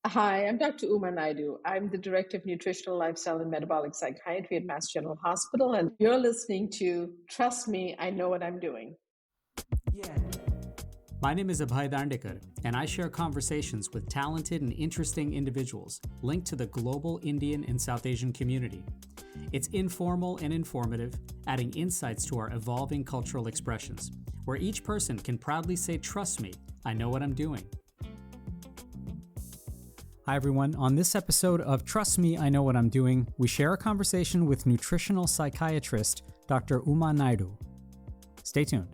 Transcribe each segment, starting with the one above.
Hi, I'm Dr. Uma Naidoo. I'm the Director of Nutritional Lifestyle and Metabolic Psychiatry at Mass General Hospital, and you're listening to Trust Me, I Know What I'm Doing. Yeah. My name is Abhay, and I share conversations with talented and interesting individuals linked to the global Indian and South Asian community. It's informal and informative, adding insights to our evolving cultural expressions, where each person can proudly say, "Trust me, I know what I'm doing." Hi, everyone. On this episode of Trust Me, I Know What I'm Doing, we share a conversation with nutritional psychiatrist Dr. Uma Naidoo. Stay tuned.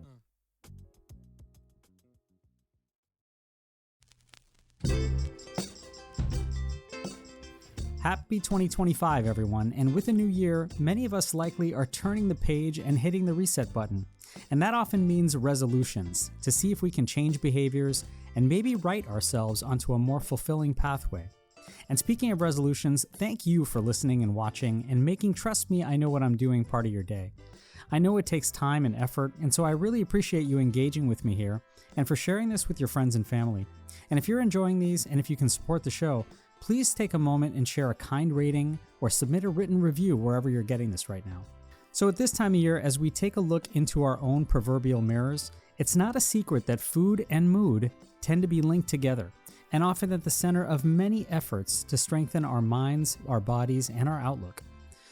Happy 2025, everyone. And with a new year, many of us likely are turning the page and hitting the reset button. And that often means resolutions to see if we can change behaviors and maybe write ourselves onto a more fulfilling pathway. And speaking of resolutions, thank you for listening and watching and making Trust Me, I Know What I'm Doing part of your day. I know it takes time and effort, and so I really appreciate you engaging with me here and for sharing this with your friends and family. And if you're enjoying these and if you can support the show, please take a moment and share a kind rating or submit a written review wherever you're getting this right now. So at this time of year, as we take a look into our own proverbial mirrors, it's not a secret that food and mood tend to be linked together and often at the center of many efforts to strengthen our minds, our bodies, and our outlook.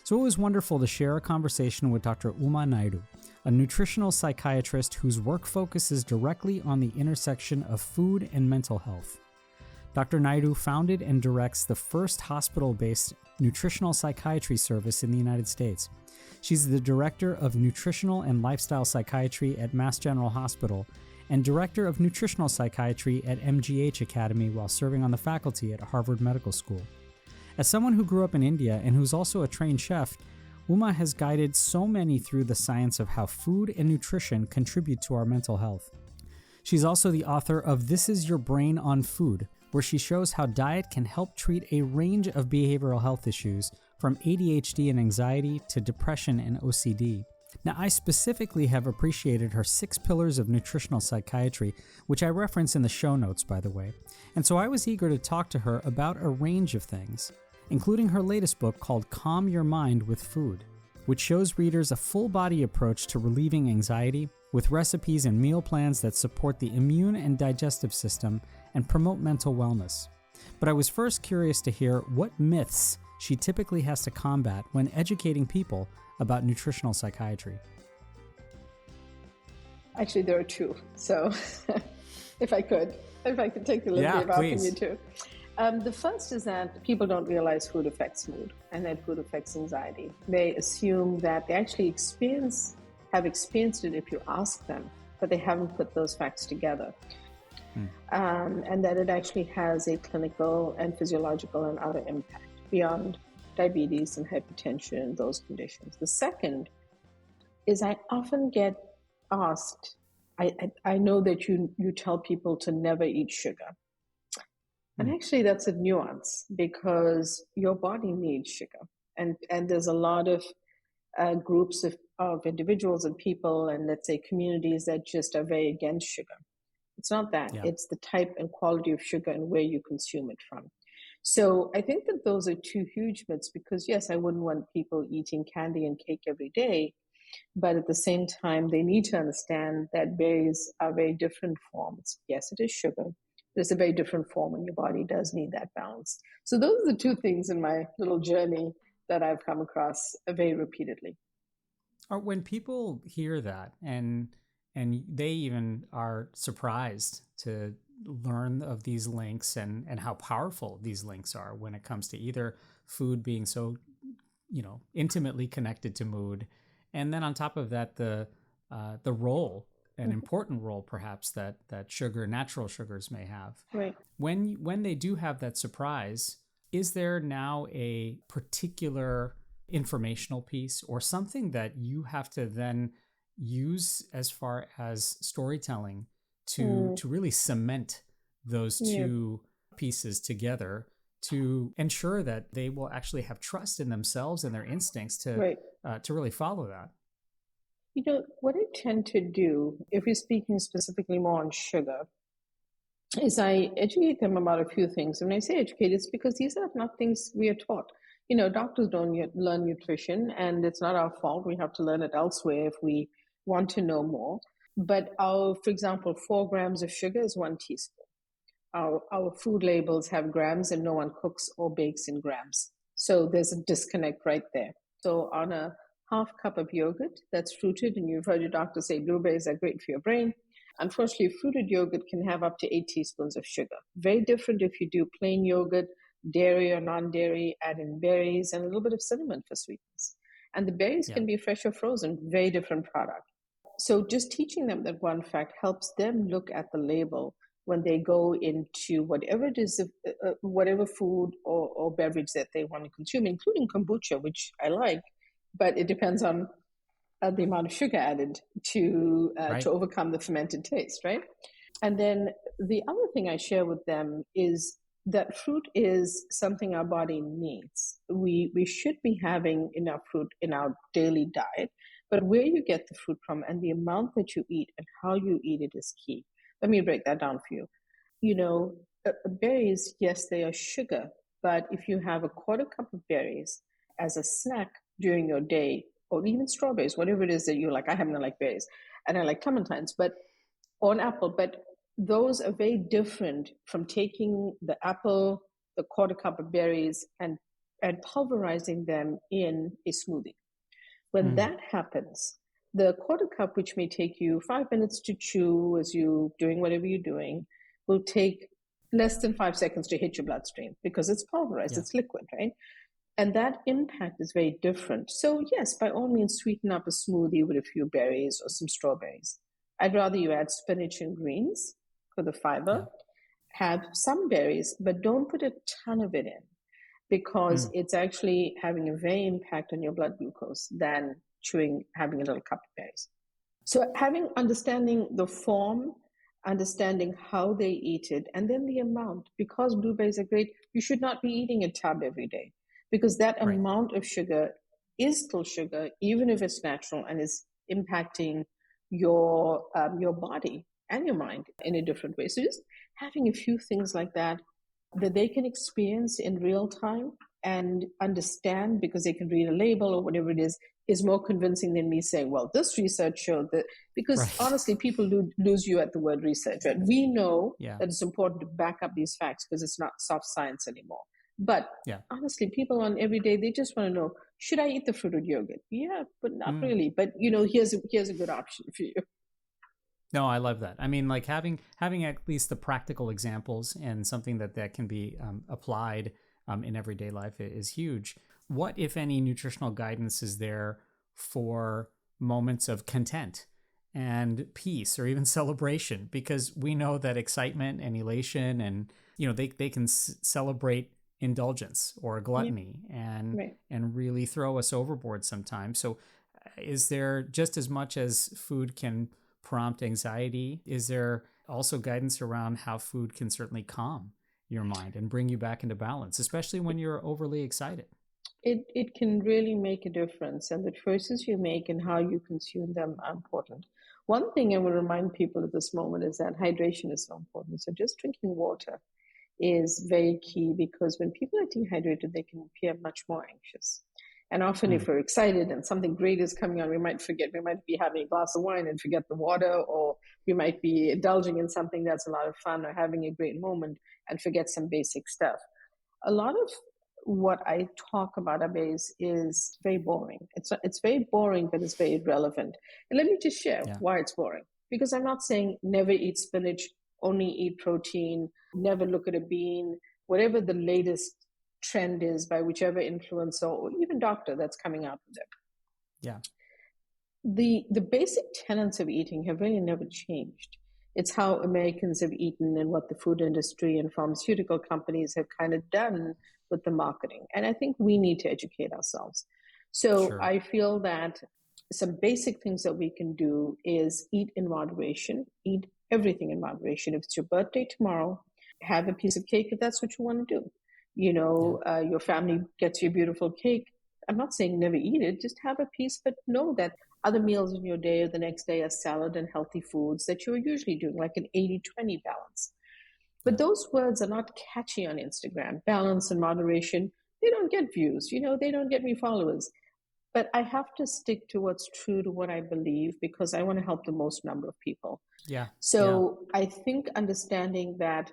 So it was wonderful to share a conversation with Dr. Uma Naidoo, a nutritional psychiatrist whose work focuses directly on the intersection of food and mental health. Dr. Naidoo founded and directs the first hospital-based nutritional psychiatry service in the United States. She's the Director of Nutritional and Lifestyle Psychiatry at Mass General Hospital and Director of Nutritional Psychiatry at MGH Academy while serving on the faculty at Harvard Medical School. As someone who grew up in India and who's also a trained chef, Uma has guided so many through the science of how food and nutrition contribute to our mental health. She's also the author of This Is Your Brain on Food, where she shows how diet can help treat a range of behavioral health issues from ADHD and anxiety to depression and OCD. Now, I specifically have appreciated her 6 pillars of nutritional psychiatry, which I reference in the show notes, by the way. And so I was eager to talk to her about a range of things, including her latest book called Calm Your Mind with Food, which shows readers a full-body approach to relieving anxiety with recipes and meal plans that support the immune and digestive system and promote mental wellness. But I was first curious to hear what myths she typically has to combat when educating people about nutritional psychiatry. Actually, there are 2. So if I could take the liberty of asking you to. The first is that people don't realize food affects mood and that food affects anxiety. They assume that they actually have experienced it if you ask them, but they haven't put those facts together. And that it actually has a clinical and physiological and other impact beyond diabetes and hypertension, those conditions. The second is I often get asked, I know that you tell people to never eat sugar. And actually that's a nuance because your body needs sugar. And there's a lot of groups of individuals and people and let's say communities that just are very against sugar. It's not that. Yeah. It's the type and quality of sugar and where you consume it from. So I think that those are 2 huge myths because, yes, I wouldn't want people eating candy and cake every day. But at the same time, they need to understand that berries are very different forms. Yes, it is sugar. There's a very different form and your body does need that balance. So those are the 2 things in my little journey that I've come across very repeatedly. When people hear that and they even are surprised to learn of these links and how powerful these links are when it comes to either food being so, intimately connected to mood. And then on top of that, the role, an important role perhaps that sugar, natural sugars may have. Right. When they do have that surprise, is there now a particular informational piece or something that you have to then use as far as storytelling to really cement those 2 pieces together to ensure that they will actually have trust in themselves and their instincts to really follow that? What I tend to do, if you're speaking specifically more on sugar, is I educate them about a few things. When I say educate, it's because these are not things we are taught. Doctors don't learn nutrition, and it's not our fault. We have to learn it elsewhere if we want to know more. But for example, 4 grams of sugar is 1 teaspoon. Our food labels have grams, and no one cooks or bakes in grams. So there's a disconnect right there. So on a half cup of yogurt that's fruited, and you've heard your doctor say blueberries are great for your brain. Unfortunately, fruited yogurt can have up to 8 teaspoons of sugar. Very different if you do plain yogurt, dairy or non-dairy, add in berries and a little bit of cinnamon for sweetness. And the berries can be fresh or frozen, very different product. So just teaching them that one fact helps them look at the label when they go into whatever it is, whatever food or beverage that they want to consume, including kombucha, which I like, but it depends on the amount of sugar added to overcome the fermented taste, right? And then the other thing I share with them is that fruit is something our body needs. We should be having enough fruit in our daily diet, but where you get the fruit from and the amount that you eat and how you eat it is key. Let me break that down for you. Berries, yes, they are sugar, but if you have a quarter cup of berries as a snack during your day, or even strawberries, whatever it is that you like. I happen to like berries, and I like clementines, or an apple. But those are very different from taking the apple, the quarter cup of berries, and pulverizing them in a smoothie. When that happens, the quarter cup, which may take you 5 minutes to chew as you doing whatever you're doing, will take less than 5 seconds to hit your bloodstream because it's pulverized, it's liquid, right? And that impact is very different. So yes, by all means, sweeten up a smoothie with a few berries or some strawberries. I'd rather you add spinach and greens for the fiber, have some berries, but don't put a ton of it in because it's actually having a very impact on your blood glucose than having a little cup of berries. So understanding the form, understanding how they eat it, and then the amount. Because blueberries are great, you should not be eating a tub every day. Because that amount of sugar is still sugar, even if it's natural and is impacting your body and your mind in a different way. So just having a few things like that they can experience in real time and understand because they can read a label or whatever it is more convincing than me saying, well, this research showed that, because honestly, people lose you at the word research. Right? We know that it's important to back up these facts because it's not soft science anymore. But honestly, people on every day, they just want to know, should I eat the fruited yogurt? Yeah, but not really. But, here's a good option for you. No, I love that. I mean, like having at least the practical examples and something that can be applied in everyday life is huge. What, if any, nutritional guidance is there for moments of content and peace or even celebration? Because we know that excitement and elation and, they can celebrate indulgence or gluttony and really throw us overboard sometimes. So is there, just as much as food can prompt anxiety, is there also guidance around how food can certainly calm your mind and bring you back into balance, especially when you're overly excited? It can really make a difference, and the choices you make and how you consume them are important. One thing I will remind people at this moment is that hydration is so important. So just drinking water is very key, because when people are dehydrated, they can appear much more anxious. And often if we're excited and something great is coming on, we might be having a glass of wine and forget the water, or we might be indulging in something that's a lot of fun or having a great moment and forget some basic stuff. A lot of what I talk about, Abhay, is very boring. It's very boring, but it's very relevant. And let me just share why it's boring. Because I'm not saying never eat spinach, only eat protein, never look at a bean, whatever the latest trend is by whichever influencer or even doctor that's coming out with it. Yeah. The basic tenets of eating have really never changed. It's how Americans have eaten and what the food industry and pharmaceutical companies have kind of done with the marketing. And I think we need to educate ourselves. So I feel that some basic things that we can do is eat in moderation, eat everything in moderation. If it's your birthday tomorrow, have a piece of cake if that's what you want to do. Your family gets you a beautiful cake. I'm not saying never eat it, just have a piece, but know that other meals in your day or the next day are salad and healthy foods that you're usually doing, like an 80-20 balance. But those words are not catchy on Instagram. Balance and moderation, they don't get views, they don't get me followers. But I have to stick to what's true to what I believe because I want to help the most number of people. Yeah. So I think understanding that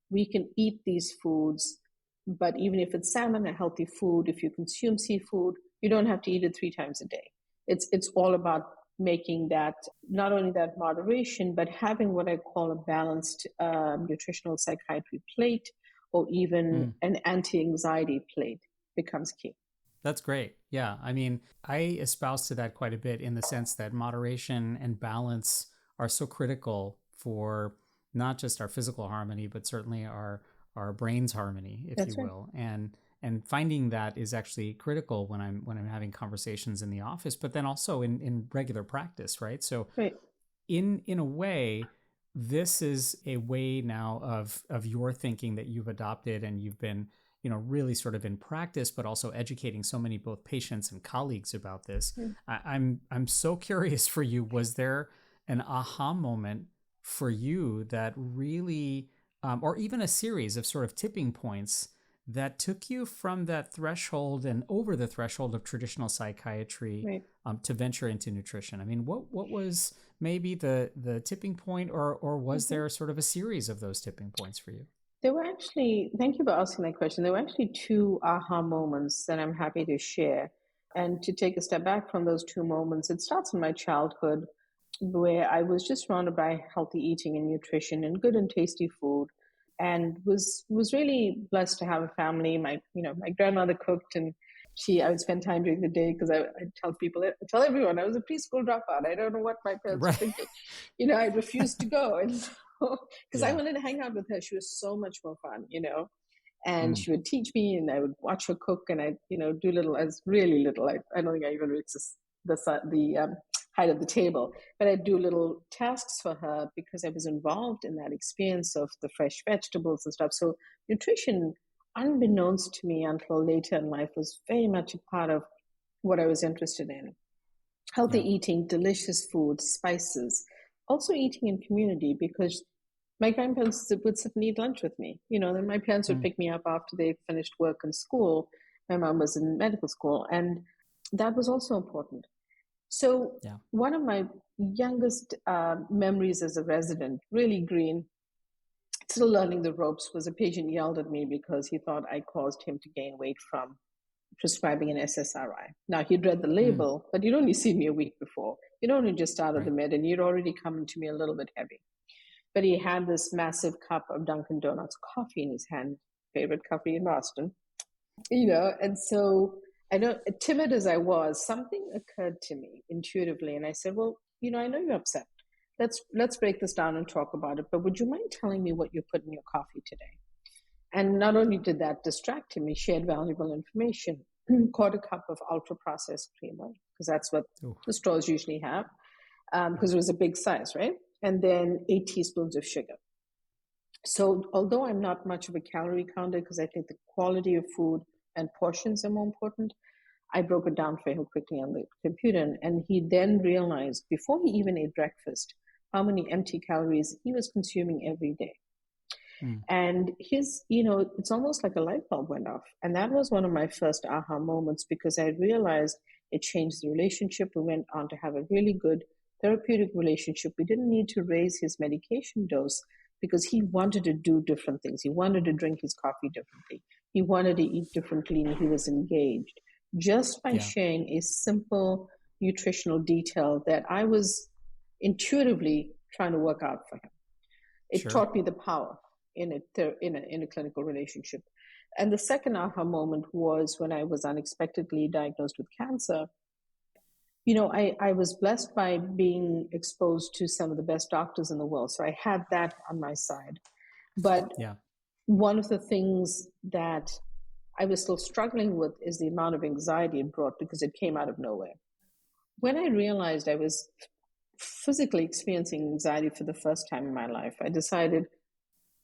we can eat these foods, but even if it's salmon, a healthy food, if you consume seafood, you don't have to eat it 3 times a day. It's all about making that, not only that moderation, but having what I call a balanced nutritional psychiatry plate, or even an anti-anxiety plate becomes key. That's great. Yeah. I mean, I espouse to that quite a bit in the sense that moderation and balance are so critical for not just our physical harmony, but certainly our brain's harmony, if That's you right. will. And finding that is actually critical when I'm having conversations in the office, but then also in regular practice, right? So Right. in a way, this is a way now of your thinking that you've adopted, and you've been, really sort of in practice, but also educating so many both patients and colleagues about this. I'm so curious for you. Was there an aha moment for you that really, or even a series of sort of tipping points that took you from that threshold and over the threshold of traditional psychiatry, Right. To venture into nutrition? I mean, what was maybe the tipping point, or was there sort of a series of those tipping points for you? There were actually, thank you for asking that question. There were actually 2 aha moments that I'm happy to share. And to take a step back from those 2 moments, it starts in my childhood where I was just surrounded by healthy eating and nutrition and good and tasty food, and was really blessed to have a family. My grandmother cooked, and I would spend time during the day because I tell everyone I was a preschool dropout. I don't know what my parents were thinking. I refused to go, and because I wanted to hang out with her. She was so much more fun, and she would teach me, and I would watch her cook, and I do little. I was really little. I don't think I even reached the height of the table, but I'd do little tasks for her because I was involved in that experience of the fresh vegetables and stuff. So nutrition, unbeknownst to me until later in life, was very much a part of what I was interested in. Healthy eating, delicious food, spices, also eating in community, because my grandparents would sit and eat lunch with me. Then my parents would pick me up after they finished work and school. My mom was in medical school, and that was also important. So one of my youngest memories as a resident, really green, still learning the ropes, was a patient yelled at me because he thought I caused him to gain weight from prescribing an SSRI. Now, he'd read the label, but he'd only seen me a week before. He'd only just started the med, and he'd already come to me a little bit heavy. But he had this massive cup of Dunkin' Donuts coffee in his hand, favorite coffee in Boston, and so I know, timid as I was, something occurred to me intuitively, and I said, well, I know you're upset. Let's break this down and talk about it, but would you mind telling me what you put in your coffee today? And not only did that distract him, he shared valuable information. Quarter cup of ultra-processed creamer, because that's what the stores usually have, because it was a big size, right? And then 8 teaspoons of sugar. So although I'm not much of a calorie counter, because I think the quality of food and portions are more important, I broke it down for him quickly on the computer. And he then realized, before he even ate breakfast, how many empty calories he was consuming every day. And his, it's almost like a light bulb went off. And that was one of my first aha moments, because I realized it changed the relationship. We went on to have a really good therapeutic relationship. We didn't need to raise his medication dose because he wanted to do different things. He wanted to drink his coffee differently. He wanted to eat differently, and he was engaged just by sharing a simple nutritional detail that I was intuitively trying to work out for him. It taught me the power in a clinical relationship. And the second aha moment was when I was unexpectedly diagnosed with cancer. I was blessed by being exposed to some of the best doctors in the world. So I had that on my side. But one of the things that I was still struggling with is the amount of anxiety it brought, because it came out of nowhere. When I realized I was physically experiencing anxiety for the first time in my life, I decided,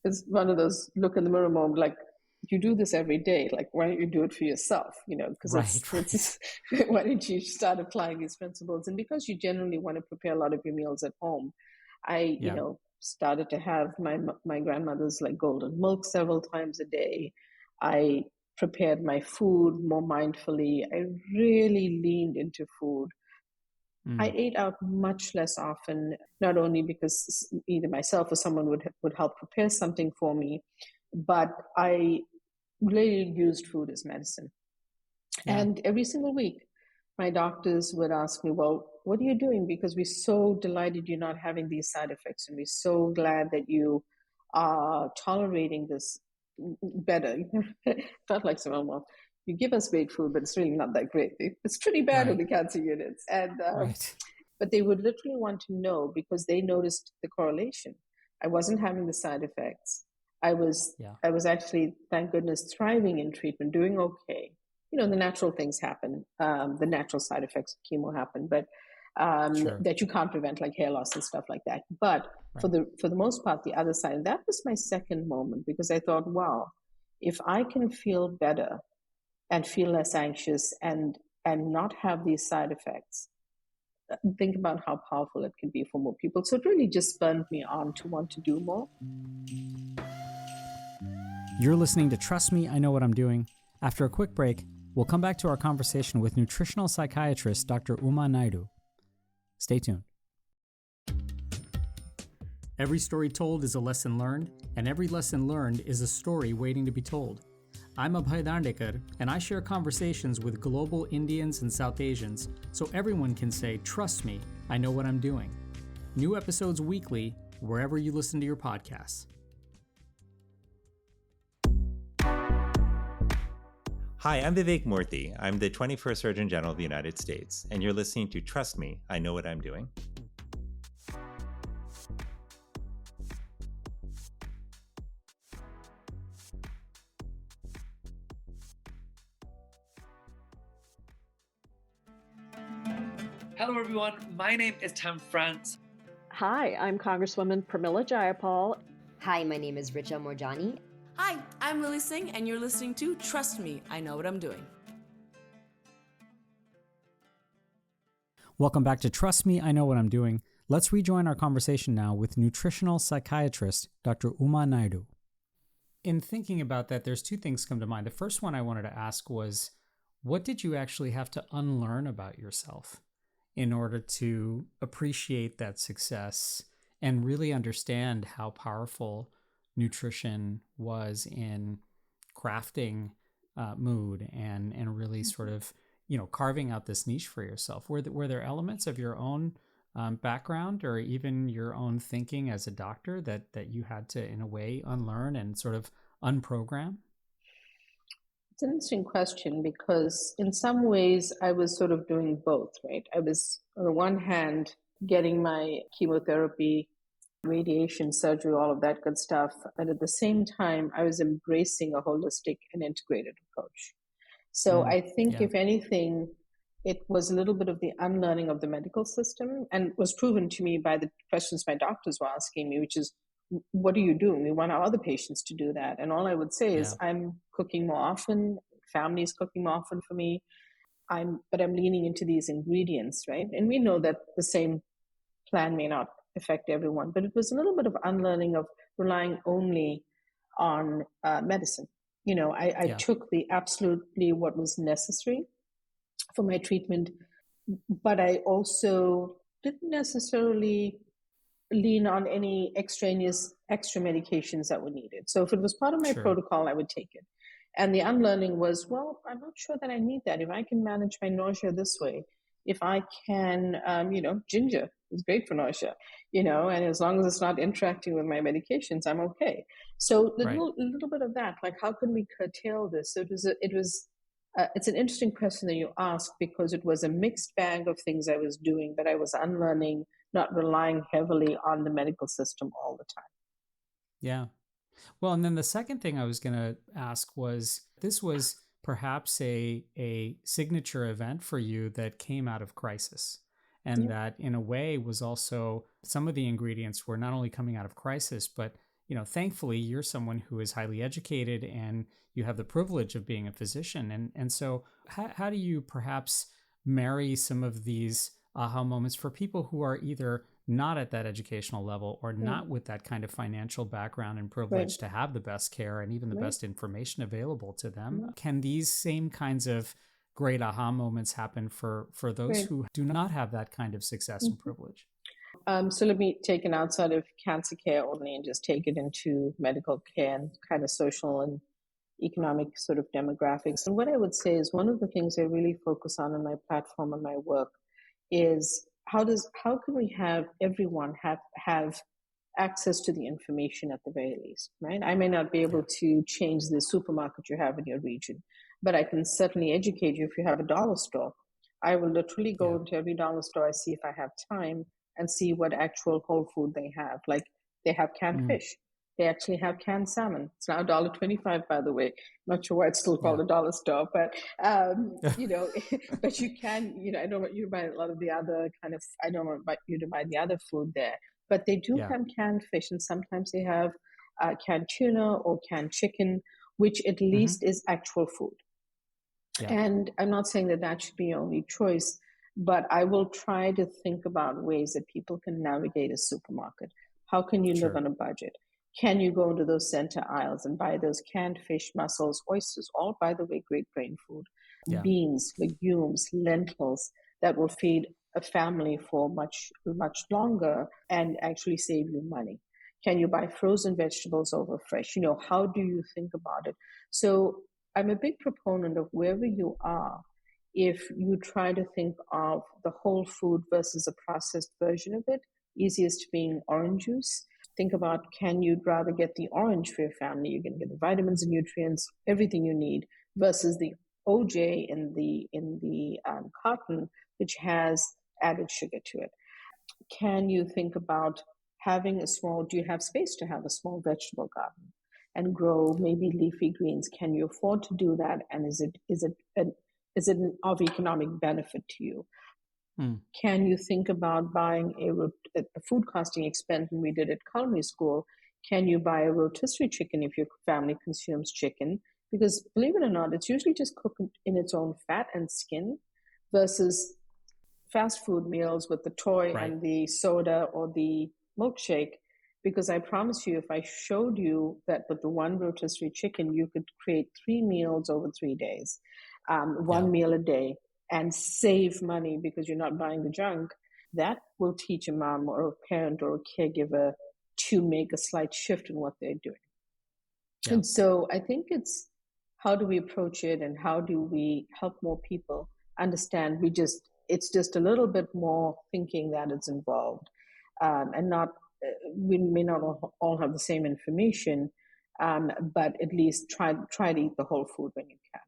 it's one of those look in the mirror moment, like, you do this every day, like, why don't you do it for yourself? Because it's why don't you start applying these principles? And because you generally want to prepare a lot of your meals at home, I started to have my grandmother's like golden milk several times a day. I prepared my food more mindfully. I really leaned into food. I ate out much less often, not only because either myself or someone would help prepare something for me, but I really used food as medicine. Yeah. And every single week, my doctors would ask me, well, what are you doing? Because we're so delighted you're not having these side effects, and we're so glad that you are tolerating this better. Felt like someone, well, you give us great food, but it's really not that great. It's pretty bad in the cancer units. And but they would literally want to know, because they noticed the correlation. I wasn't having the side effects. I was actually, thank goodness, thriving in treatment, doing okay. You know, the natural things happen. The natural side effects of chemo happen, but that you can't prevent, like hair loss and stuff like that. But for the most part, the other side, that was my second moment, because I thought, wow, if I can feel better and feel less anxious and not have these side effects, think about how powerful it can be for more people. So it really just spurred me on to want to do more. You're listening to Trust Me, I Know What I'm Doing. After a quick break, we'll come back to our conversation with nutritional psychiatrist Dr. Uma Naidoo. Stay tuned. Every story told is a lesson learned, and every lesson learned is a story waiting to be told. I'm Abhay, and I share conversations with global Indians and South Asians so everyone can say, trust me, I know what I'm doing. New episodes weekly, wherever you listen to your podcasts. Hi, I'm Vivek Murthy. I'm the 21st Surgeon General of the United States, and you're listening to Trust Me, I Know What I'm Doing. Hello, everyone. My name is Tom France. Hi, I'm Congresswoman Pramila Jayapal. Hi, my name is Richa Morjani. Hi, I'm Lily Singh, and you're listening to Trust Me, I Know What I'm Doing. Welcome back to Trust Me, I Know What I'm Doing. Let's rejoin our conversation now with nutritional psychiatrist Dr. Uma Naidoo. In thinking about that, there's two things come to mind. The first one I wanted to ask was, what did you actually have to unlearn about yourself in order to appreciate that success and really understand how powerful nutrition was in crafting mood and really sort of, carving out this niche for yourself? Were there elements of your own background or even your own thinking as a doctor that you had to, in a way, unlearn and sort of unprogram? It's an interesting question, because in some ways I was sort of doing both, right? I was, on the one hand, getting my chemotherapy, radiation, surgery, all of that good stuff. But at the same time, I was embracing a holistic and integrated approach. So I think, if anything, it was a little bit of the unlearning of the medical system, and was proven to me by the questions my doctors were asking me, which is, what are you doing? We want our other patients to do that. And all I would say is, I'm cooking more often, family's cooking more often for me. But I'm leaning into these ingredients, right? And we know that the same plan may not affect everyone, but it was a little bit of unlearning of relying only on medicine. I took the absolutely what was necessary for my treatment, but I also didn't necessarily lean on any extra medications that were needed. So if it was part of my protocol, I would take it. And the unlearning was, well, I'm not sure that I need that. If I can manage my nausea this way, if I can, ginger is great for nausea, and as long as it's not interacting with my medications, I'm okay. So a little bit of that, like, how can we curtail this? So it's an interesting question that you asked, because it was a mixed bag of things I was doing, but I was unlearning, not relying heavily on the medical system all the time. Yeah. Well, and then the second thing I was going to ask was, this was perhaps a signature event for you that came out of crisis, and that in a way was also, some of the ingredients were not only coming out of crisis, but thankfully you're someone who is highly educated and you have the privilege of being a physician. And so how do you perhaps marry some of these aha moments for people who are either not at that educational level or not with that kind of financial background and privilege to have the best care and even the best information available to them. Can these same kinds of great aha moments happen for those who do not have that kind of success and privilege? So let me take an outside of cancer care only and just take it into medical care and kind of social and economic sort of demographics. And what I would say is one of the things I really focus on in my platform and my work is how can we have everyone have access to the information at the very least, right? I may not be able to change the supermarket you have in your region, but I can certainly educate you if you have a dollar store. I will literally go into every dollar store I see if I have time and see what actual whole food they have. Like they have canned fish. They actually have canned salmon. It's now $1.25, by the way. Not sure why it's still called a dollar store, but you know, but you can, you know, I don't want you to buy a lot of the other kind of, I don't want you to buy the other food there, but they do have canned fish, and sometimes they have canned tuna or canned chicken, which at least is actual food. And I'm not saying that that should be your only choice, but I will try to think about ways that people can navigate a supermarket. How can you live on a budget? Can you go into those center aisles and buy those canned fish, mussels, oysters, all, by the way, great brain food, beans, legumes, lentils that will feed a family for much, much longer and actually save you money? Can you buy frozen vegetables over fresh? You know, how do you think about it? So I'm a big proponent of wherever you are, if you try to think of the whole food versus a processed version of it, easiest being orange juice. Think about, can you rather get the orange for your family? You're going to get the vitamins and nutrients, everything you need, versus the OJ in the carton, which has added sugar to it. Can you think about having do you have space to have a small vegetable garden and grow maybe leafy greens? Can you afford to do that? And is it of economic benefit to you? Can you think about buying a food costing expense when we did at culinary school? Can you buy a rotisserie chicken if your family consumes chicken? Because believe it or not, it's usually just cooked in its own fat and skin versus fast food meals with the toy and the soda or the milkshake. Because I promise you, if I showed you that with the one rotisserie chicken, you could create 3 meals over 3 days, one meal a day, and save money because you're not buying the junk, that will teach a mom or a parent or a caregiver to make a slight shift in what they're doing. And so I think it's how do we approach it and how do we help more people understand it's just a little bit more thinking that it's involved, and not we may not all have the same information, but at least try to eat the whole food when you can.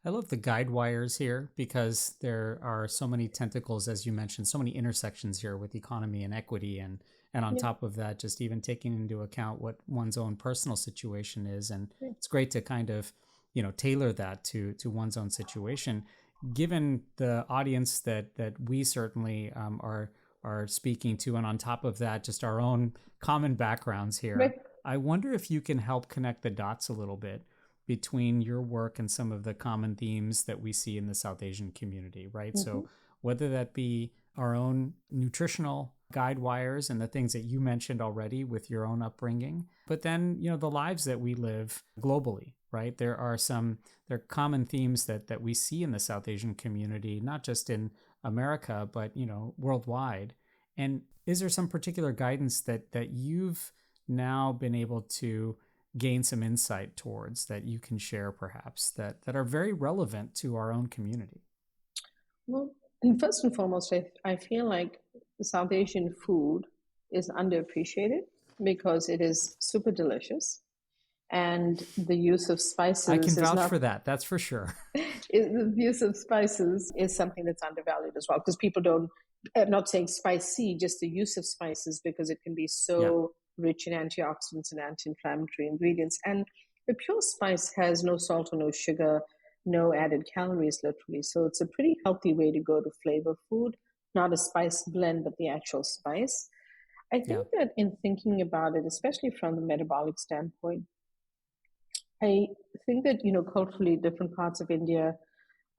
I love the guide wires here because there are so many tentacles, as you mentioned, so many intersections here with economy and equity. And on top of that, just even taking into account what one's own personal situation is. And it's great to kind of, you know, tailor that to one's own situation. Given the audience that we certainly are speaking to, and on top of that, just our own common backgrounds here, I wonder if you can help connect the dots a little bit between your work and some of the common themes that we see in the South Asian community, right? So whether that be our own nutritional guide wires and the things that you mentioned already with your own upbringing, but then, you know, the lives that we live globally, right? There are common themes that we see in the South Asian community, not just in America, but, you know, worldwide. And is there some particular guidance that you've now been able to gain some insight towards that you can share perhaps that are very relevant to our own community? Well, first and foremost, I feel like the South Asian food is underappreciated because it is super delicious. And the use of spices I can vouch for that. That's for sure. The use of spices is something that's undervalued as well, because people don't, I'm not saying spicy, just the use of spices, because it can be so rich in antioxidants and anti-inflammatory ingredients. And the pure spice has no salt or no sugar, no added calories, literally. So it's a pretty healthy way to go to flavor food, not a spice blend, but the actual spice. I think that in thinking about it, especially from the metabolic standpoint, I think that, you know, culturally different parts of India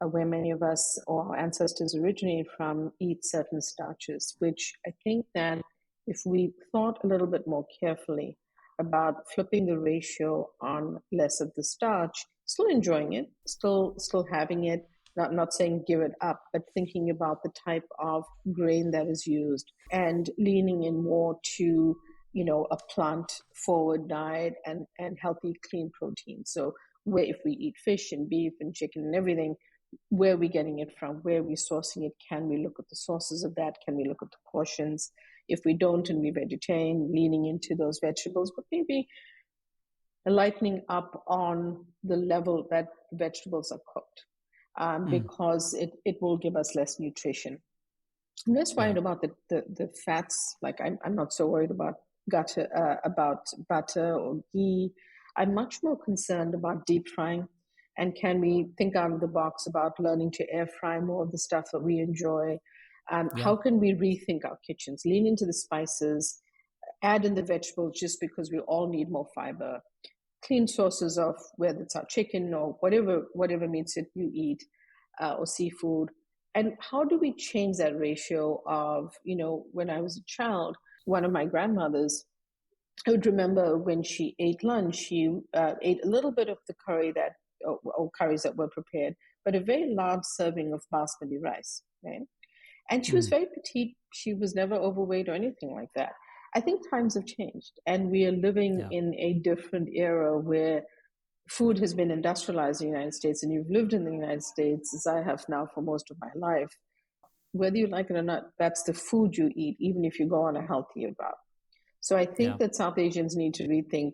where many of us or our ancestors originate from eat certain starches, which I think that if we thought a little bit more carefully about flipping the ratio on less of the starch, still enjoying it, still having it, not saying give it up, but thinking about the type of grain that is used and leaning in more to, a plant forward diet and healthy, clean protein. So where if we eat fish and beef and chicken and everything, where are we getting it from? Where are we sourcing it? Can we look at the sources of that? Can we look at the portions? If we don't and we're vegetarian, leaning into those vegetables, but maybe lightening up on the level that vegetables are cooked, because it will give us less nutrition. I'm less worried about the fats. Like I'm not so worried about butter or ghee. I'm much more concerned about deep frying. And can we think out of the box about learning to air fry more of the stuff that we enjoy? How can we rethink our kitchens, lean into the spices, add in the vegetables just because we all need more fiber, clean sources of whether it's our chicken or whatever meats that you eat, or seafood. And how do we change that ratio of, when I was a child, one of my grandmothers, I would remember when she ate lunch, she ate a little bit of the curry or curries that were prepared, but a very large serving of basmati rice, right? And she was very petite. She was never overweight or anything like that. I think times have changed, and we are living in a different era where food has been industrialized in the United States, and you've lived in the United States, as I have now for most of my life. Whether you like it or not, that's the food you eat, even if you go on a healthier route. So I think that South Asians need to rethink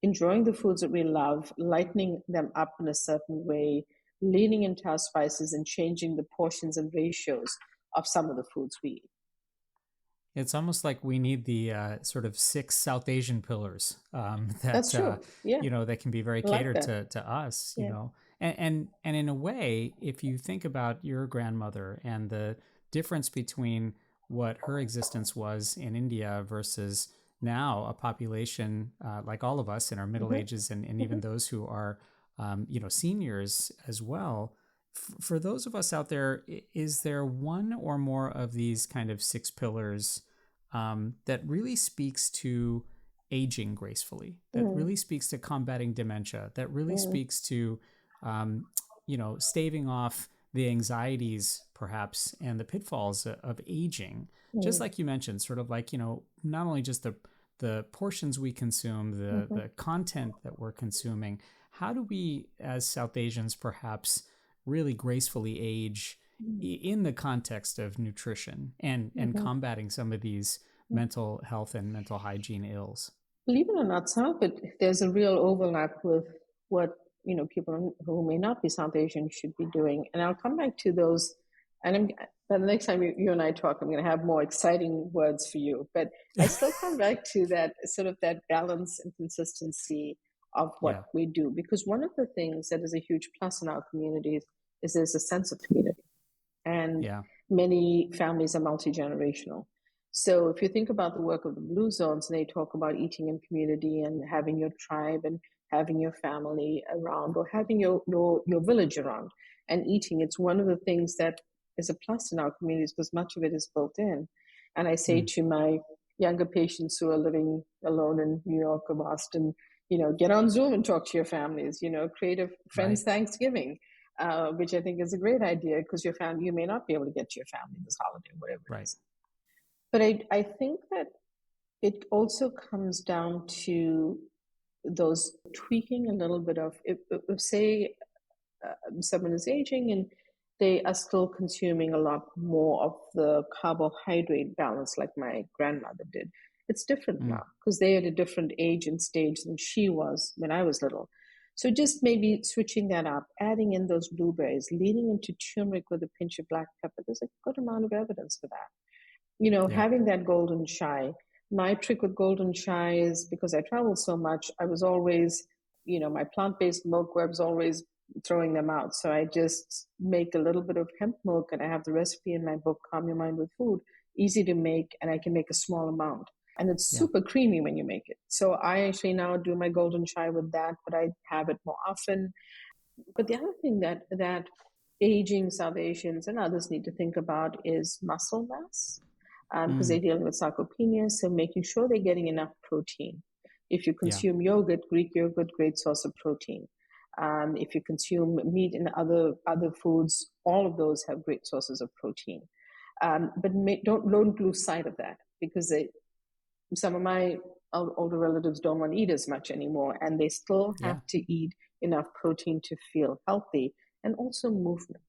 enjoying the foods that we love, lightening them up in a certain way, leaning into our spices and changing the portions and ratios of some of the foods we eat. It's almost like we need the sort of 6 South Asian pillars That's true. That can be very catered to us, And in a way, if you think about your grandmother and the difference between what her existence was in India versus now a population like all of us in our middle ages and even those who are, seniors as well. For those of us out there, is there one or more of these kind of 6 pillars that really speaks to aging gracefully, that really speaks to combating dementia, that really speaks to, staving off the anxieties perhaps and the pitfalls of aging? Just like you mentioned, sort of like, not only just the portions we consume, the content that we're consuming, how do we as South Asians perhaps really gracefully age in the context of nutrition and combating some of these mental health and mental hygiene ills? Believe it or not, some of it, there's a real overlap with what, people who may not be South Asian should be doing. And I'll come back to those. And by the next time you and I talk, I'm going to have more exciting words for you. But I still come back to that sort of that balance and consistency of what we do. Because one of the things that is a huge plus in our communities is there's a sense of community. And many families are multi-generational. So if you think about the work of the Blue Zones, they talk about eating in community and having your tribe and having your family around or having your village around and eating. It's one of the things that is a plus in our communities because much of it is built in. And I say to my younger patients who are living alone in New York or Boston, get on Zoom and talk to your families, create a friends Thanksgiving, which I think is a great idea because your family, you may not be able to get to your family this holiday, whatever it is. But I think that it also comes down to those tweaking a little bit of, if say someone is aging and they are still consuming a lot more of the carbohydrate balance like my grandmother did. It's different now because they're at a different age and stage than she was when I was little. So just maybe switching that up, adding in those blueberries, leaning into turmeric with a pinch of black pepper. There's a good amount of evidence for that. Having that golden chai. My trick with golden chai is because I travel so much, I was always, my plant-based milk where I was always throwing them out. So I just make a little bit of hemp milk and I have the recipe in my book, Calm Your Mind with Food, easy to make, and I can make a small amount. And it's super creamy when you make it. So I actually now do my golden chai with that, but I have it more often. But the other thing that aging South Asians and others need to think about is muscle mass, because they're dealing with sarcopenia. So making sure they're getting enough protein. If you consume yogurt, Greek yogurt, great source of protein. If you consume meat and other foods, all of those have great sources of protein. But don't lose sight of that, because some of my older relatives don't want to eat as much anymore, and they still have to eat enough protein to feel healthy, and also movement.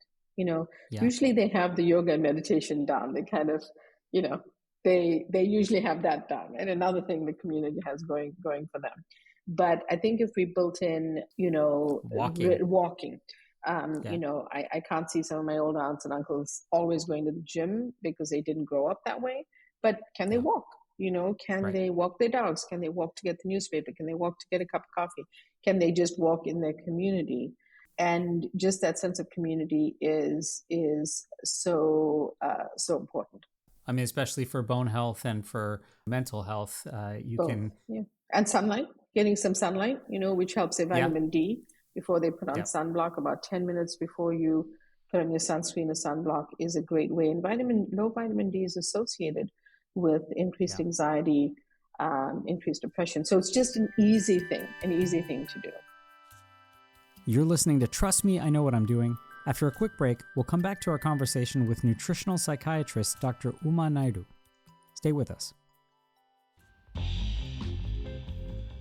Usually they have the yoga and meditation down. They kind of, they usually have that down, and another thing the community has going for them. But I think if we built in, walking. I can't see some of my older aunts and uncles always going to the gym because they didn't grow up that way. But can they walk? Can they walk their dogs? Can they walk to get the newspaper? Can they walk to get a cup of coffee? Can they just walk in their community? And just that sense of community is so important. I mean, especially for bone health and for mental health, and sunlight, getting some sunlight, which helps their vitamin D before they put on sunblock. About 10 minutes before you put on your sunscreen or sunblock is a great way. And low vitamin D is associated with increased anxiety, increased depression. So it's just an easy thing to do. You're listening to Trust Me, I Know What I'm Doing. After a quick break, we'll come back to our conversation with nutritional psychiatrist Dr. Uma Naidoo. Stay with us.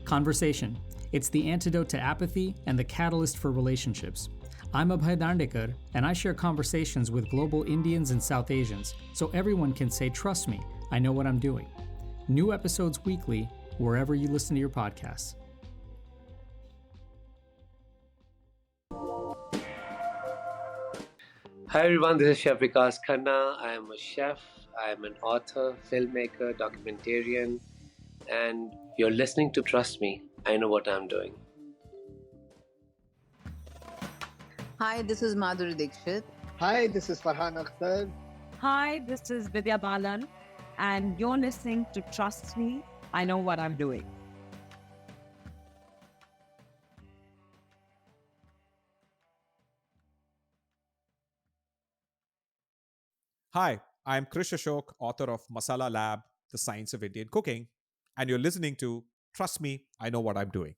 Conversation. It's the antidote to apathy and the catalyst for relationships. I'm Abhay Dandekar, and I share conversations with global Indians and South Asians, so everyone can say, trust me, I know what I'm doing. New episodes weekly, wherever you listen to your podcasts. Hi everyone, this is Chef Vikas Khanna. I am a chef, I am an author, filmmaker, documentarian, and you're listening to Trust Me, I Know What I'm Doing. Hi, this is Madhuri Dixit. Hi, this is Farhan Akhtar. Hi, this is Vidya Balan, and you're listening to Trust Me, I Know What I'm Doing. Hi, I'm Krish Ashok, author of Masala Lab, The Science of Indian Cooking, and you're listening to Trust Me, I Know What I'm Doing.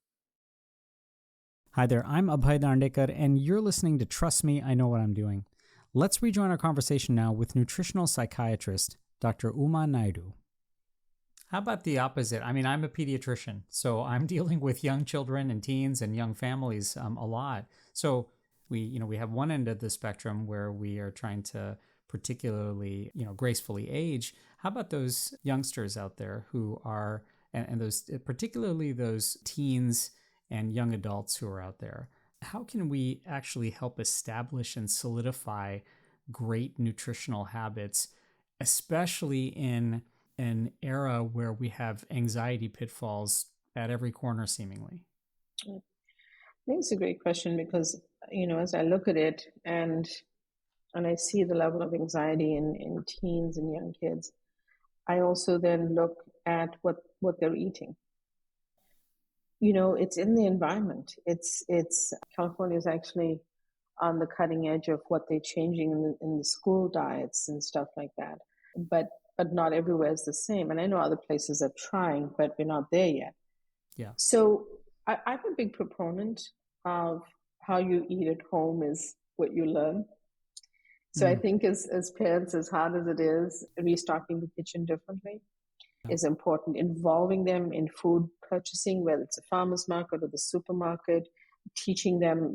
Hi there, I'm Abhay Dandekar, and you're listening to Trust Me, I Know What I'm Doing. Let's rejoin our conversation now with nutritional psychiatrist, Dr. Uma Naidoo. How about the opposite? I mean, I'm a pediatrician, so I'm dealing with young children and teens and young families a lot. So we have one end of the spectrum where we are trying to particularly, gracefully age. How about those youngsters out there who are, and those, particularly those teens and young adults who are out there? How can we actually help establish and solidify great nutritional habits, especially in an era where we have anxiety pitfalls at every corner, seemingly? I think it's a great question because, as I look at it and I see the level of anxiety in teens and young kids, I also then look at what they're eating. It's in the environment. California is actually on the cutting edge of what they're changing in the school diets and stuff like that. But not everywhere is the same. And I know other places are trying, but we're not there yet. Yeah. So I'm a big proponent of how you eat at home is what you learn. So I think as parents, as hard as it is, restocking the kitchen differently is important. Involving them in food purchasing, whether it's a farmer's market or the supermarket, teaching them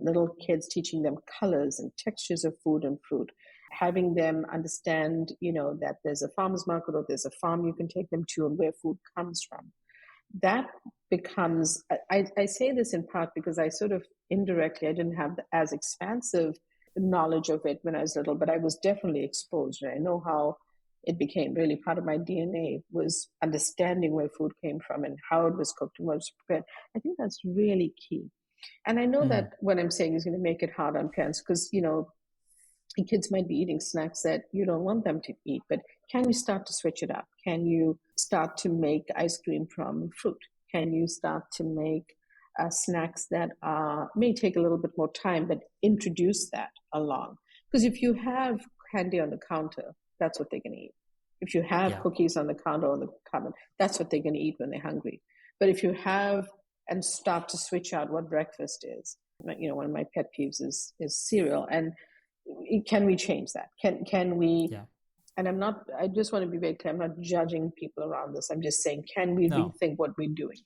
colors and textures of food and fruit, having them understand, that there's a farmer's market or there's a farm you can take them to and where food comes from. That becomes, I say this in part because I sort of indirectly, I didn't have as expansive knowledge of it when I was little, but I was definitely exposed. And I know how it became really part of my DNA was understanding where food came from and how it was cooked and what it was prepared. I think that's really key. And I know that what I'm saying is going to make it hard on parents because, kids might be eating snacks that you don't want them to eat, but can you start to switch it up? Can you start to make ice cream from fruit? Can you start to make snacks that may take a little bit more time, but introduce that along? Because if you have candy on the counter, that's what they're going to eat. If you have cookies on the counter or the cupboard, that's what they're going to eat when they're hungry. But if you have and start to switch out what breakfast is, one of my pet peeves is cereal. And can we change that? Can we? Yeah. And I just want to be very clear. I'm not judging people around this. I'm just saying, can we rethink what we're doing?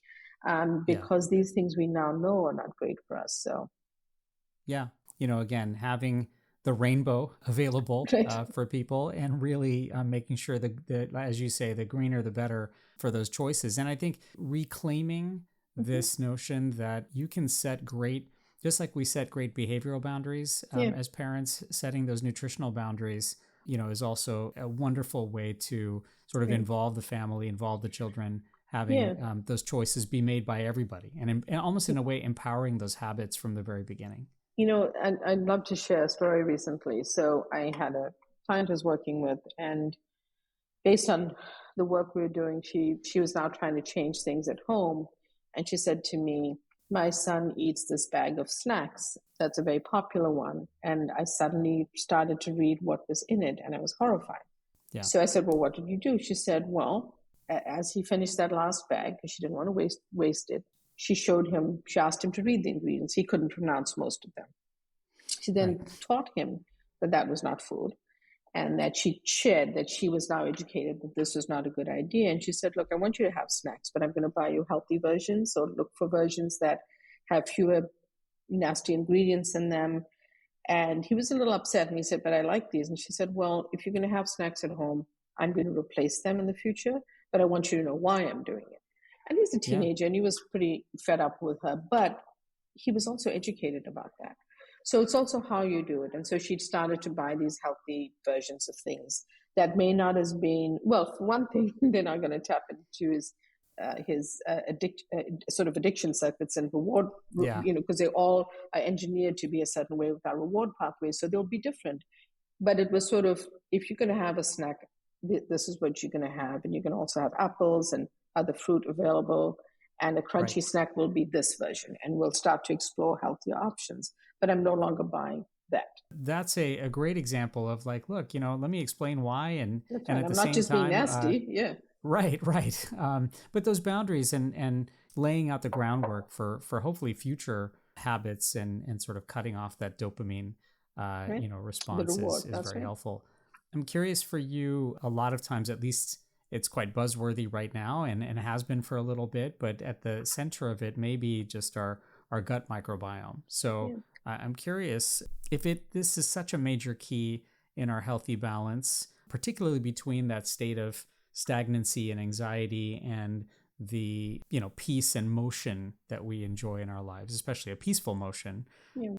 Because these things we now know are not great for us. So, yeah, again, having the rainbow available for people, and really making sure that, as you say, the greener the better for those choices. And I think reclaiming this notion that you can set great, just like we set great behavioral boundaries as parents, setting those nutritional boundaries, is also a wonderful way to sort of involve the family, involve the children, having those choices be made by everybody, and almost in a way empowering those habits from the very beginning. I'd love to share a story recently. So I had a client I was working with, and based on the work we were doing, she was now trying to change things at home. And she said to me, my son eats this bag of snacks. That's a very popular one. And I suddenly started to read what was in it, and I was horrified. Yeah. So I said, well, what did you do? She said, well, as he finished that last bag, because she didn't want to waste it, she asked him to read the ingredients. He couldn't pronounce most of them. She then taught him that was not food, and that she shared that she was now educated that this was not a good idea. And she said, look, I want you to have snacks, but I'm going to buy you healthy versions. So look for versions that have fewer nasty ingredients in them. And he was a little upset, and he said, but I like these. And she said, well, if you're going to have snacks at home, I'm going to replace them in the future, but I want you to know why I'm doing it. And he's a teenager, and he was pretty fed up with her, but he was also educated about that. So it's also how you do it. And so she started to buy these healthy versions of things that may not have been, well, for one thing, they're not going to tap into his sort of addiction circuits and reward, because they all are engineered to be a certain way with our reward pathways. So they'll be different. But it was sort of, if you're going to have a snack, this is what you're going to have. And you can also have apples and other fruit available. And a crunchy snack will be this version. And we'll start to explore healthier options. But I'm no longer buying that. That's a great example of like, look, let me explain why. And at the same time, I'm not just being nasty. Right. But those boundaries and laying out the groundwork for hopefully future habits and sort of cutting off that dopamine, response is very helpful. I'm curious for you, a lot of times, at least it's quite buzzworthy right now and has been for a little bit, but at the center of it may be just our gut microbiome. So I'm curious if this is such a major key in our healthy balance, particularly between that state of stagnancy and anxiety and the peace and motion that we enjoy in our lives, especially a peaceful motion.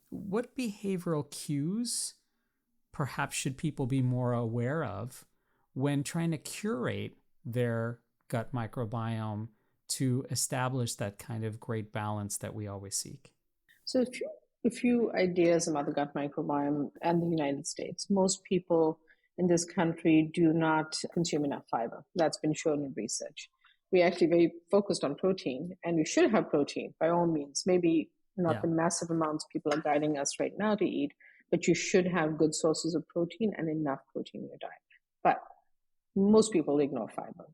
What behavioral cues perhaps should people be more aware of when trying to curate their gut microbiome to establish that kind of great balance that we always seek? So a few ideas about the gut microbiome and the United States. Most people in this country do not consume enough fiber. That's been shown in research. We're actually very focused on protein, and we should have protein by all means. Maybe not the massive amounts people are guiding us right now to eat, but you should have good sources of protein and enough protein in your diet. But most people ignore fiber.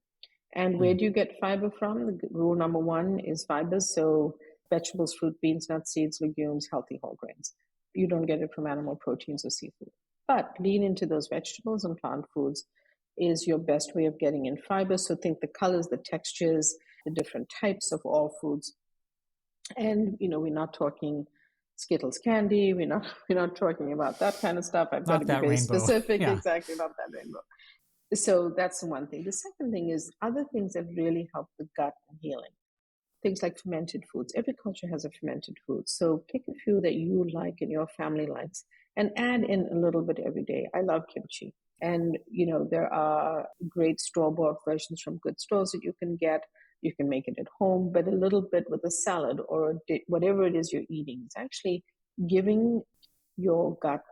And where do you get fiber from? The rule number one is fibers. So vegetables, fruit, beans, nuts, seeds, legumes, healthy whole grains. You don't get it from animal proteins or seafood. But lean into those vegetables and plant foods is your best way of getting in fiber. So think the colors, the textures, the different types of all foods. And, we're not talking Skittles candy. We're not talking about that kind of stuff. I've got to be very specific. Exactly, not that rainbow. So that's the one thing. The second thing is other things that really help the gut and healing. Things like fermented foods. Every culture has a fermented food. So pick a few that you like and your family likes and add in a little bit every day. I love kimchi. And, there are great store-bought versions from good stores that you can get. You can make it at home, but a little bit with a salad or whatever it is you're eating. It's actually giving your gut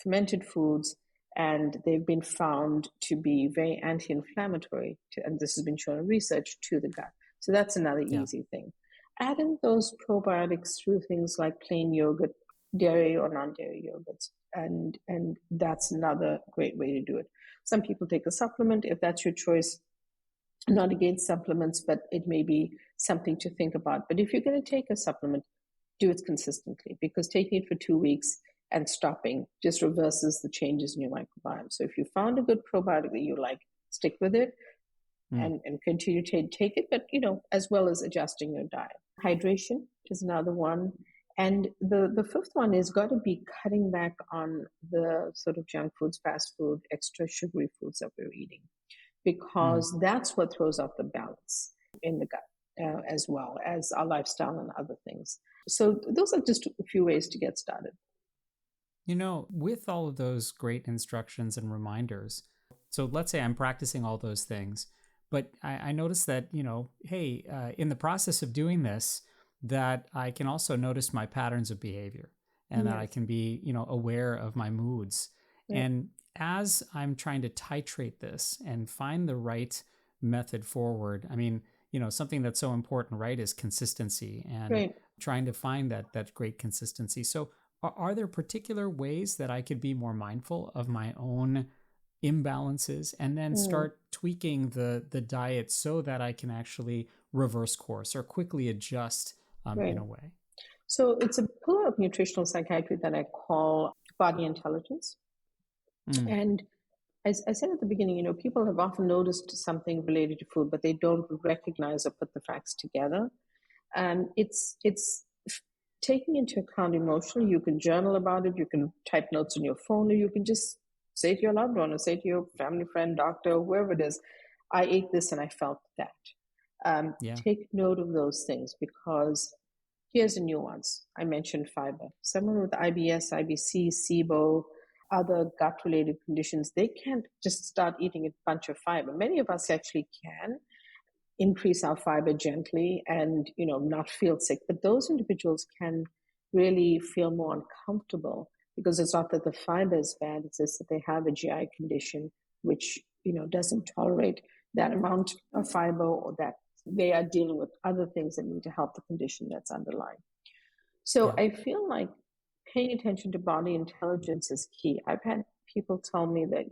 fermented foods, and they've been found to be very anti-inflammatory, and this has been shown in research, to the gut. So that's another easy thing. Add in those probiotics through things like plain yogurt, dairy or non-dairy yogurts. And that's another great way to do it. Some people take a supplement if that's your choice. Not against supplements, but it may be something to think about. But if you're going to take a supplement, do it consistently, because taking it for 2 weeks and stopping just reverses the changes in your microbiome. So if you found a good probiotic that you like, stick with it and continue to take it, but, as well as adjusting your diet. Hydration is another one. And the fifth one is got to be cutting back on the sort of junk foods, fast food, extra sugary foods that we're eating, because that's what throws off the balance in the gut, as well as our lifestyle and other things. So those are just a few ways to get started. With all of those great instructions and reminders, so let's say I'm practicing all those things, but I notice that, in the process of doing this, that I can also notice my patterns of behavior and that I can be, aware of my moods. Yeah. And as I'm trying to titrate this and find the right method forward, something that's so important, right, is consistency and trying to find that great consistency. So are there particular ways that I could be more mindful of my own imbalances and then start tweaking the diet so that I can actually reverse course or quickly adjust in a way? So it's a pillar of nutritional psychiatry that I call body intelligence. And as I said at the beginning, people have often noticed something related to food, but they don't recognize or put the facts together. And it's taking into account emotionally. You can journal about it, you can type notes on your phone, or you can just say to your loved one or say to your family friend, doctor, whoever it is, I ate this and I felt that. Take note of those things, because here's a nuance. I mentioned fiber. Someone with IBS, IBC, SIBO, other gut-related conditions, they can't just start eating a bunch of fiber. Many of us actually can increase our fiber gently and, not feel sick. But those individuals can really feel more uncomfortable, because it's not that the fiber is bad, it's just that they have a GI condition which, doesn't tolerate that amount of fiber, or that they are dealing with other things that need to help the condition that's underlying. So I feel like paying attention to body intelligence is key. I've had people tell me that,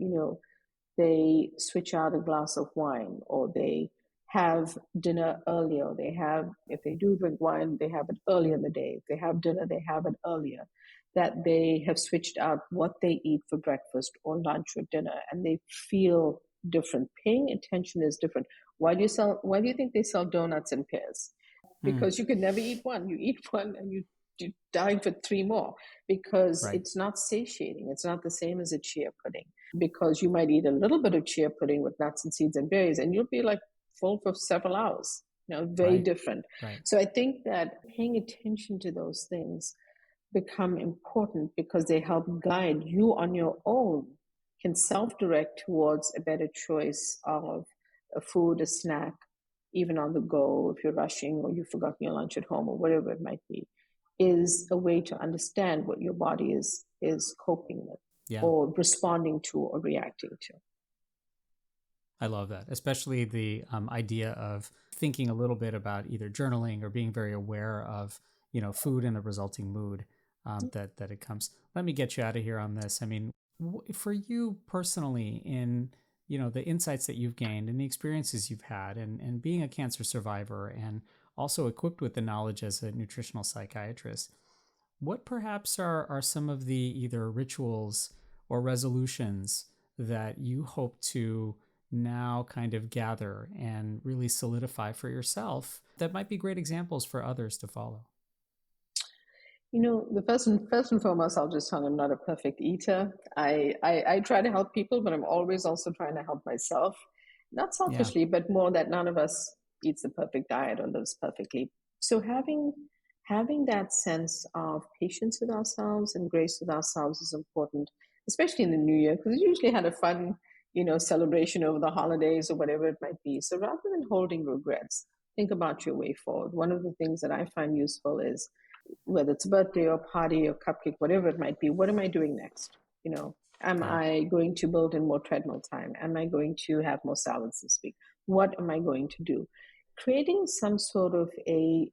they switch out a glass of wine, or they have dinner earlier. If they do drink wine, they have it earlier in the day. If they have dinner, they have it earlier. That they have switched out what they eat for breakfast or lunch or dinner, and they feel different. Paying attention is different. Why do you think they sell donuts and pears? Because you can never eat one. You eat one and you're dying for 3 more, because it's not satiating. It's not the same as a chia pudding, because you might eat a little bit of chia pudding with nuts and seeds and berries and you'll be like full for several hours. Very different. So I think that paying attention to those things become important, because they help guide you on your own, can self-direct towards a better choice of a food, a snack, even on the go, if you're rushing or you've forgotten your lunch at home or whatever it might be, is a way to understand what your body is coping with or responding to or reacting to. I love that, especially the idea of thinking a little bit about either journaling or being very aware of, food and the resulting mood that it comes. Let me get you out of here on this. For you personally, in the insights that you've gained and the experiences you've had, and being a cancer survivor and also equipped with the knowledge as a nutritional psychiatrist, what perhaps are some of the either rituals or resolutions that you hope to now kind of gather and really solidify for yourself that might be great examples for others to follow? The first and foremost, I'll just tell you, I'm not a perfect eater. I try to help people, but I'm always also trying to help myself. Not selfishly, but more that none of us eats the perfect diet or lives perfectly. So having that sense of patience with ourselves and grace with ourselves is important, especially in the new year, because we usually had a fun, celebration over the holidays or whatever it might be. So rather than holding regrets, think about your way forward. One of the things that I find useful is, whether it's a birthday or party or cupcake, whatever it might be, what am I doing next? Am I going to build in more treadmill time? Am I going to have more salads this week? What am I going to do? Creating some sort of a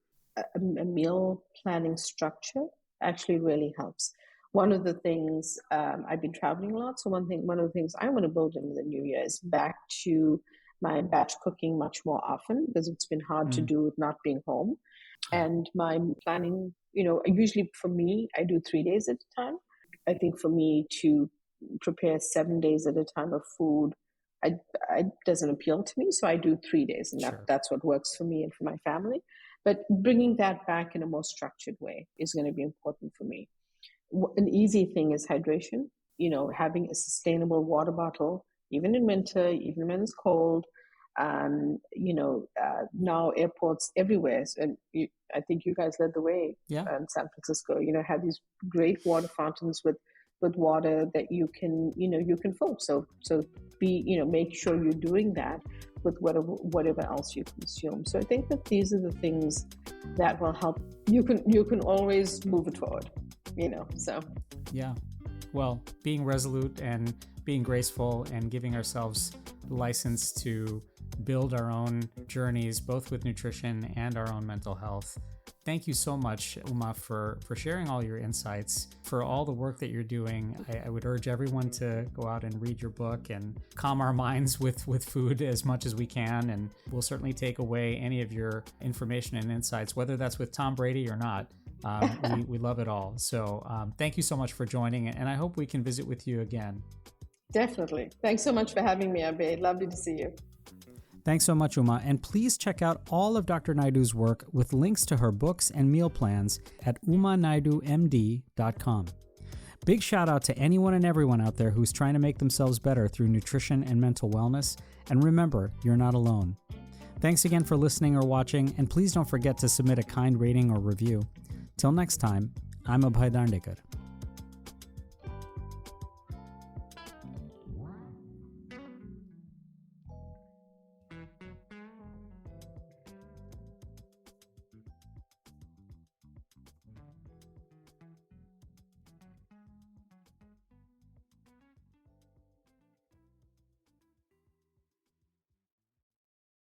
meal planning structure actually really helps. One of the things, I've been traveling a lot, so one of the things I want to build in the new year is back to my batch cooking much more often, because it's been hard to do with not being home. And my planning, usually for me, I do 3 days at a time. I think for me to prepare 7 days at a time of food, it doesn't appeal to me. So I do 3 days, and that's what works for me and for my family. But bringing that back in a more structured way is going to be important for me. An easy thing is hydration, having a sustainable water bottle, even in winter, even when it's cold. Now airports everywhere, and I think you guys led the way in San Francisco, have these great water fountains with water that you can fill. So make sure you're doing that with whatever else you consume. So I think that these are the things that will help. You can always move it forward, so. Yeah. Well, being resolute and being graceful and giving ourselves the license to build our own journeys, both with nutrition and our own mental health. Thank you so much, Uma, for sharing all your insights, for all the work that you're doing. I would urge everyone to go out and read your book and calm our minds with food as much as we can. And we'll certainly take away any of your information and insights, whether that's with Tom Brady or not. We love it all. So thank you so much for joining, and I hope we can visit with you again. Definitely. Thanks so much for having me, Abhay. Lovely to see you. Thanks so much, Uma, and please check out all of Dr. Naidoo's work with links to her books and meal plans at umanaidoomd.com. Big shout out to anyone and everyone out there who's trying to make themselves better through nutrition and mental wellness, and remember, you're not alone. Thanks again for listening or watching, and please don't forget to submit a kind rating or review. Till next time, I'm Abhay Dandekar.